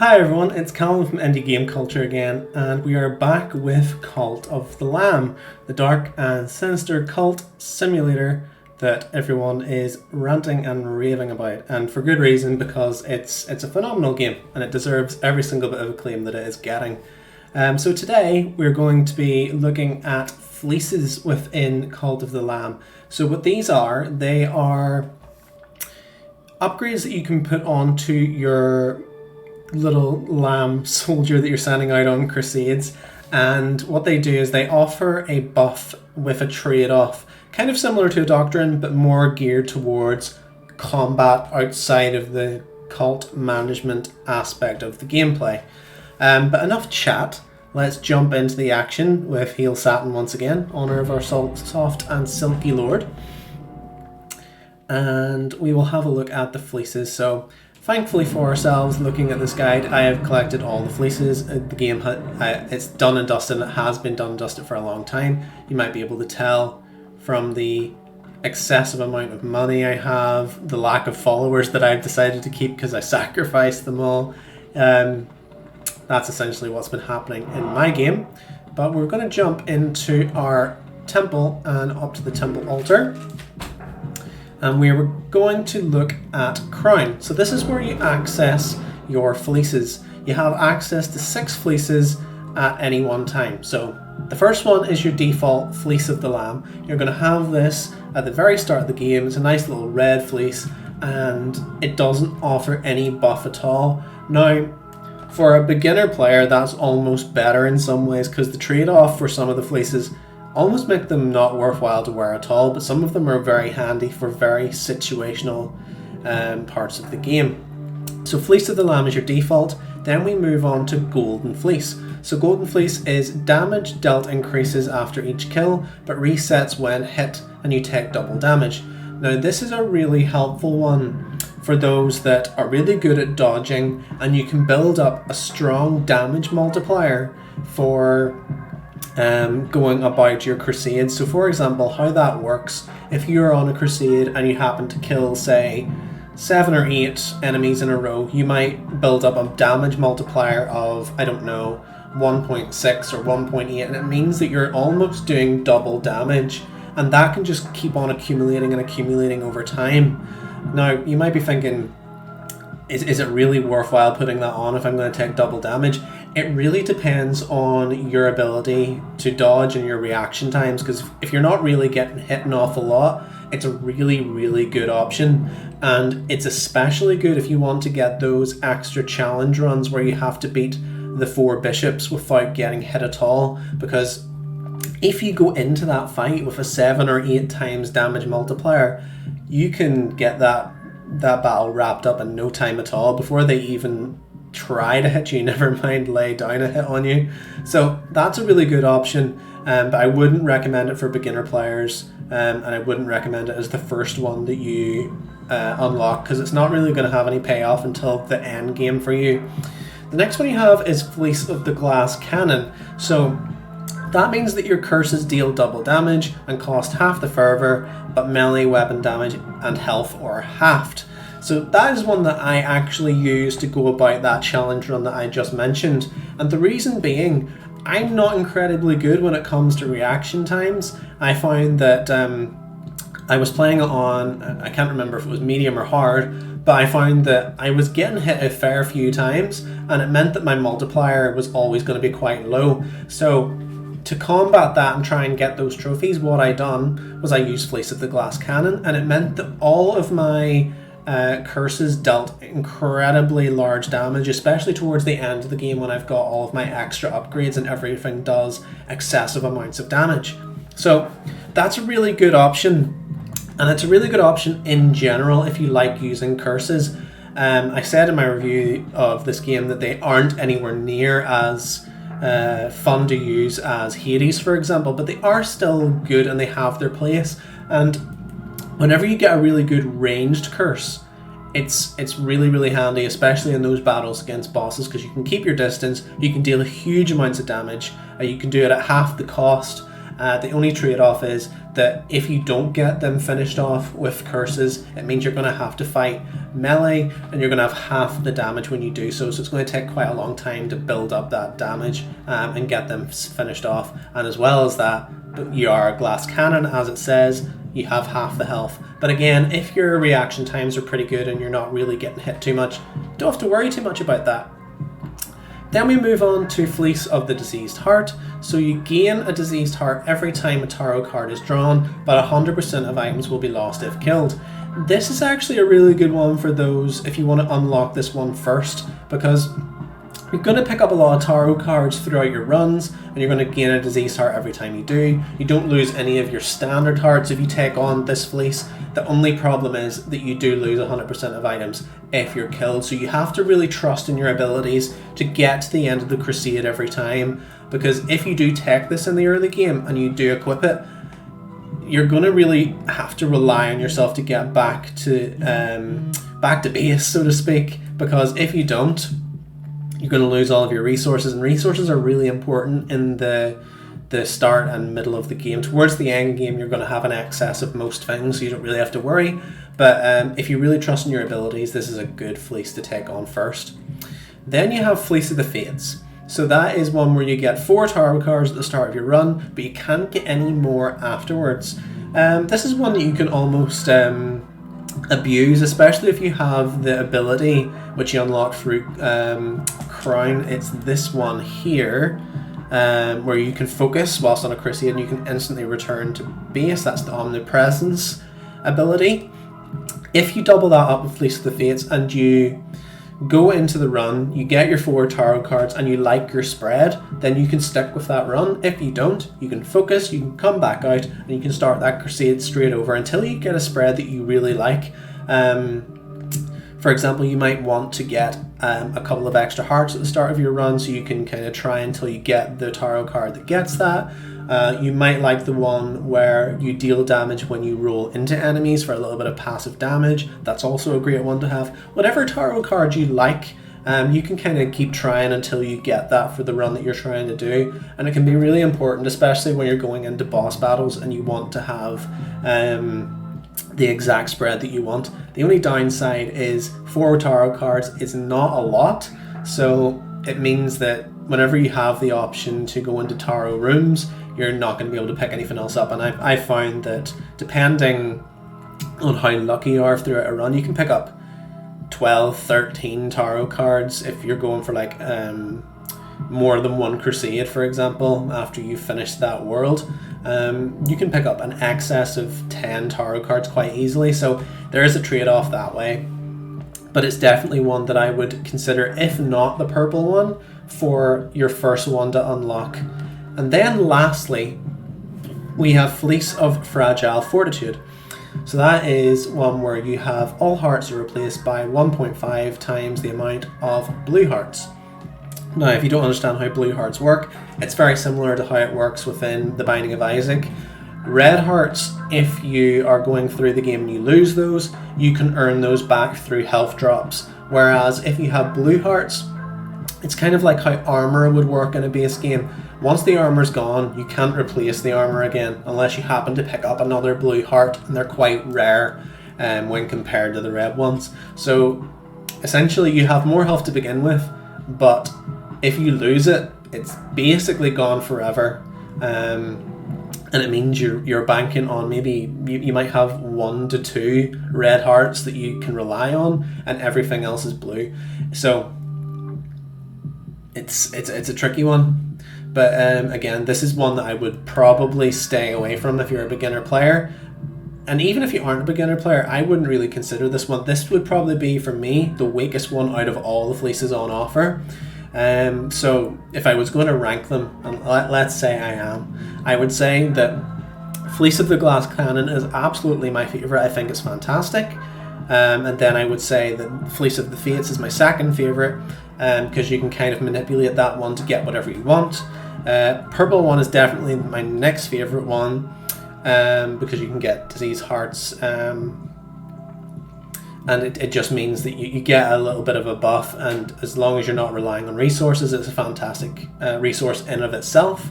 Hi everyone, it's Callum from Indie Game Culture again, and we are back with Cult of the Lamb, the dark and sinister cult simulator that everyone is ranting and raving about, and for good reason, because it's a phenomenal game and it deserves every single bit of acclaim that it is getting. So today we're going to be looking at Fleeces within Cult of the Lamb. So what these are, they are upgrades that you can put onto your little lamb soldier that you're sending out on crusades, and what they do is they offer a buff with a trade-off, kind of similar to a doctrine but more geared towards combat outside of the cult management aspect of the gameplay. But enough chat, let's jump into the action with Heel Satin once again, honour of our soft and silky lord, and we will have a look at the fleeces. So thankfully for ourselves, looking at this guide, I have collected all the fleeces. The game, it's done and dusted, and it has been done and dusted for a long time. You might be able to tell from the excessive amount of money I have, the lack of followers that I've decided to keep because I sacrificed them all. That's essentially what's been happening in my game. But we're going to jump into our temple and up to the temple altar. And we're going to look at Crown. So this is where you access your fleeces. You have access to 6 fleeces at any one time. So the first one is your default Fleece of the Lamb. You're going to have this at the very start of the game. It's a nice little red fleece, and it doesn't offer any buff at all. Now, for a beginner player, that's almost better in some ways, because the trade-off for some of the fleeces almost make them not worthwhile to wear at all, but some of them are very handy for very situational parts of the game. So Fleece of the Lamb is your default. Then we move on to Golden Fleece. So Golden Fleece is damage dealt increases after each kill, but resets when hit and you take double damage. Now this is a really helpful one for those that are really good at dodging, and you can build up a strong damage multiplier for going about your crusade. So for example, how that works, if you're on a crusade and you happen to kill, say, 7 or 8 enemies in a row, you might build up a damage multiplier of, I don't know, 1.6 or 1.8, and it means that you're almost doing double damage, and that can just keep on accumulating and accumulating over time. Now you might be thinking, is it really worthwhile putting that on if I'm going to take double damage? It really depends on your ability to dodge and your reaction times, because if you're not really getting hit an awful lot, it's a really good option. And it's especially good if you want to get those extra challenge runs where you have to beat the 4 bishops without getting hit at all, because if you go into that fight with a 7 or 8 times damage multiplier, you can get that battle wrapped up in no time at all before they even try to hit you, never mind lay down a hit on you. So that's a really good option, but I wouldn't recommend it for beginner players, and I wouldn't recommend it as the first one that you unlock, because it's not really going to have any payoff until the end game for you. The next one you have is Fleece of the Glass Cannon. So that means that your curses deal double damage and cost half the fervor, but melee weapon damage and health are halved. So that is one that I actually use to go about that challenge run that I just mentioned. And the reason being, I'm not incredibly good when it comes to reaction times. I found that I was playing it on, I can't remember if it was medium or hard, but I found that I was getting hit a fair few times, and it meant that my multiplier was always going to be quite low. So to combat that and try and get those trophies, what I done was I used Fleece of the Glass Cannon, and it meant that all of my curses dealt incredibly large damage, especially towards the end of the game when I've got all of my extra upgrades and everything does excessive amounts of damage. So that's a really good option, and it's a really good option in general if you like using curses. I said in my review of this game that they aren't anywhere near as fun to use as Hades, for example, but they are still good and they have their place. And whenever you get a really good ranged curse, it's really handy, especially in those battles against bosses, because you can keep your distance, you can deal huge amounts of damage, you can do it at half the cost. The only trade-off is that if you don't get them finished off with curses, it means you're going to have to fight melee, and you're going to have half the damage when you do so. So it's going to take quite a long time to build up that damage and get them finished off. And as well as that, you are a glass cannon, as it says, you have half the health. But again, if your reaction times are pretty good and you're not really getting hit too much, don't have to worry too much about that. Then we move on to Fleece of the Diseased Heart. So you gain a Diseased Heart every time a tarot card is drawn, but 100% of items will be lost if killed. This is actually a really good one for those if you want to unlock this one first, because you're going to pick up a lot of tarot cards throughout your runs, and you're going to gain a Diseased Heart every time you do. You don't lose any of your standard hearts if you take on this Fleece. The only problem is that you do lose 100% of items if you're killed. So you have to really trust in your abilities to get to the end of the crusade every time, because if you do take this in the early game and you do equip it, you're going to really have to rely on yourself to get back to base, so to speak, because if you don't, you're going to lose all of your resources, and resources are really important in the start and middle of the game. Towards the end game, you're going to have an excess of most things, so you don't really have to worry. But if you really trust in your abilities, this is a good Fleece to take on first. Then you have Fleece of the Fates. So that is one where you get 4 tarot cards at the start of your run, but you can't get any more afterwards. This is one that you can almost abuse, especially if you have the ability which you unlock through Crown. It's this one here, where you can focus whilst on a crusade and you can instantly return to base. That's the Omnipresence ability. If you double that up with Fleece of the Fates and you go into the run, you get your 4 tarot cards and you like your spread, then you can stick with that run. If you don't, you can focus, you can come back out, and you can start that crusade straight over until you get a spread that you really like. For example, you might want to get a couple of extra hearts at the start of your run, so you can kind of try until you get the tarot card that gets that. You might like the one where you deal damage when you roll into enemies for a little bit of passive damage. That's also a great one to have. Whatever tarot card you like, you can kind of keep trying until you get that for the run that you're trying to do. And it can be really important, especially when you're going into boss battles and you want to have the exact spread that you want. The only downside is 4 tarot cards is not a lot, so it means that whenever you have the option to go into tarot rooms, you're not going to be able to pick anything else up. And I found that depending on how lucky you are throughout a run, you can pick up 12, 13 tarot cards if you're going for like more than one crusade, for example. After you finish that world, you can pick up an excess of 10 tarot cards quite easily, so there is a trade-off that way. But it's definitely one that I would consider, if not the purple one, for your first one to unlock. And then lastly, we have Fleece of Fragile Fortitude. So that is one where you have all hearts are replaced by 1.5 times the amount of blue hearts. Now, if you don't understand how blue hearts work, it's very similar to how it works within the Binding of Isaac. Red hearts, if you are going through the game and you lose those, you can earn those back through health drops. Whereas if you have blue hearts, it's kind of like how armor would work in a base game. Once the armor's gone, you can't replace the armor again unless you happen to pick up another blue heart, and they're quite rare when compared to the red ones. So essentially you have more health to begin with, but if you lose it, it's basically gone forever. And it means you're banking on maybe you might have 1 to 2 red hearts that you can rely on, and everything else is blue. So it's a tricky one. But again, this is one that I would probably stay away from if you're a beginner player. And even if you aren't a beginner player, I wouldn't really consider this one. This would probably be, for me, the weakest one out of all the Fleeces on offer. So if I was going to rank them, and let's say I would say that Fleece of the Glass Cannon is absolutely my favourite. I think it's fantastic. And then I would say that Fleece of the Fates is my second favourite, because you can kind of manipulate that one to get whatever you want. Purple one is definitely my next favourite one, because you can get Disease Hearts, and it just means that you get a little bit of a buff, and as long as you're not relying on resources, it's a fantastic resource in of itself.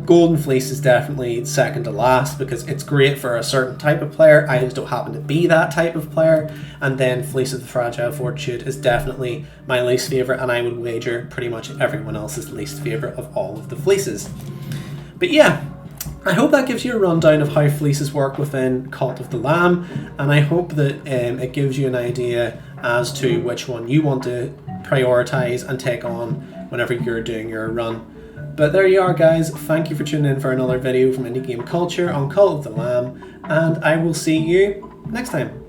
Golden Fleece is definitely second to last because it's great for a certain type of player. I just don't happen to be that type of player. And then Fleece of the Fragile Fortitude is definitely my least favourite, and I would wager pretty much everyone else's least favourite of all of the Fleeces. But yeah, I hope that gives you a rundown of how Fleeces work within Cult of the Lamb, and I hope that it gives you an idea as to which one you want to prioritise and take on whenever you're doing your run. But there you are, guys. Thank you for tuning in for another video from Indie Game Culture on Cult of the Lamb, and I will see you next time.